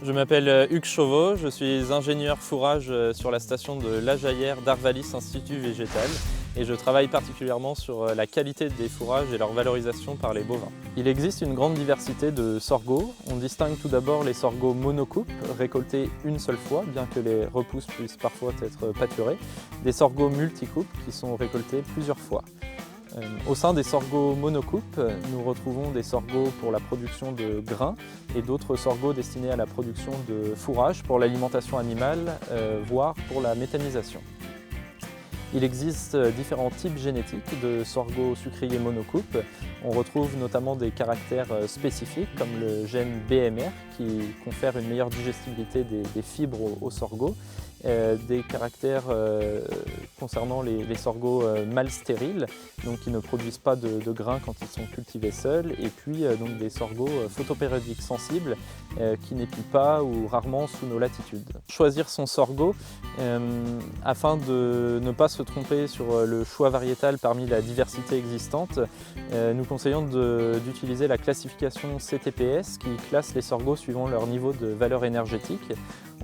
Je m'appelle Hugues Chauveau, je suis ingénieur fourrage sur la station de La Jaillère d'Arvalis Institut Végétal et je travaille particulièrement sur la qualité des fourrages et leur valorisation par les bovins. Il existe une grande diversité de sorgho. On distingue tout d'abord les sorgho monocoupes, récoltés une seule fois, bien que les repousses puissent parfois être pâturées, des sorgho multicoupes qui sont récoltés plusieurs fois. Au sein des sorgho monocoupes, nous retrouvons des sorgho pour la production de grains et d'autres sorgho destinés à la production de fourrage pour l'alimentation animale, voire pour la méthanisation. Il existe différents types génétiques de sorgho sucrier monocoupe. On retrouve notamment des caractères spécifiques comme le gène BMR qui confère une meilleure digestibilité des fibres au sorgho, des caractères concernant les sorgho mal stériles, donc qui ne produisent pas de grains quand ils sont cultivés seuls, et puis donc des sorgho photopériodiques sensibles qui n'épient pas ou rarement sous nos latitudes. Choisir son sorgho afin de ne pas se tromper sur le choix variétal parmi la diversité existante, nous conseillons d'utiliser la classification CTPS qui classe les sorgho suivant leur niveau de valeur énergétique.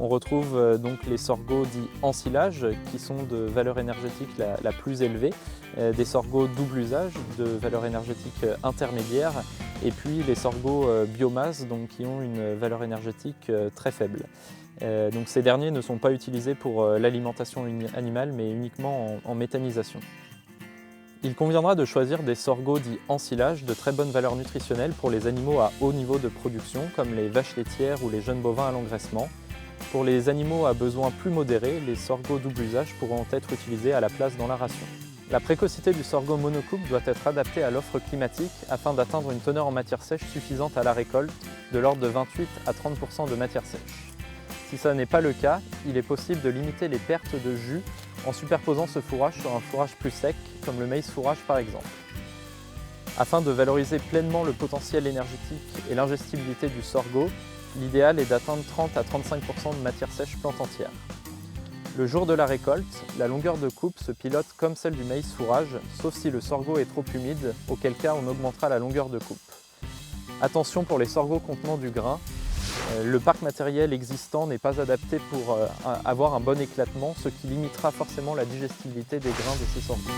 On retrouve donc les sorgho dits ensilage qui sont de valeur énergétique la plus élevée, des sorgho double usage de valeur énergétique intermédiaire et puis les sorgho biomasse donc, qui ont une valeur énergétique très faible. Donc ces derniers ne sont pas utilisés pour l'alimentation animale mais uniquement en méthanisation. Il conviendra de choisir des sorgho dits ensilage de très bonne valeur nutritionnelle pour les animaux à haut niveau de production comme les vaches laitières ou les jeunes bovins à l'engraissement. Pour les animaux à besoins plus modérés, les sorgho double usage pourront être utilisés à la place dans la ration. La précocité du sorgho monocoupe doit être adaptée à l'offre climatique afin d'atteindre une teneur en matière sèche suffisante à la récolte de l'ordre de 28 à 30% de matière sèche. Si ça n'est pas le cas, il est possible de limiter les pertes de jus en superposant ce fourrage sur un fourrage plus sec, comme le maïs fourrage par exemple. Afin de valoriser pleinement le potentiel énergétique et l'ingestibilité du sorgho, l'idéal est d'atteindre 30 à 35% de matière sèche plante entière. Le jour de la récolte, la longueur de coupe se pilote comme celle du maïs fourrage, sauf si le sorgho est trop humide, auquel cas on augmentera la longueur de coupe. Attention pour les sorgho contenant du grain, le parc matériel existant n'est pas adapté pour avoir un bon éclatement, ce qui limitera forcément la digestibilité des grains de ces sorgho.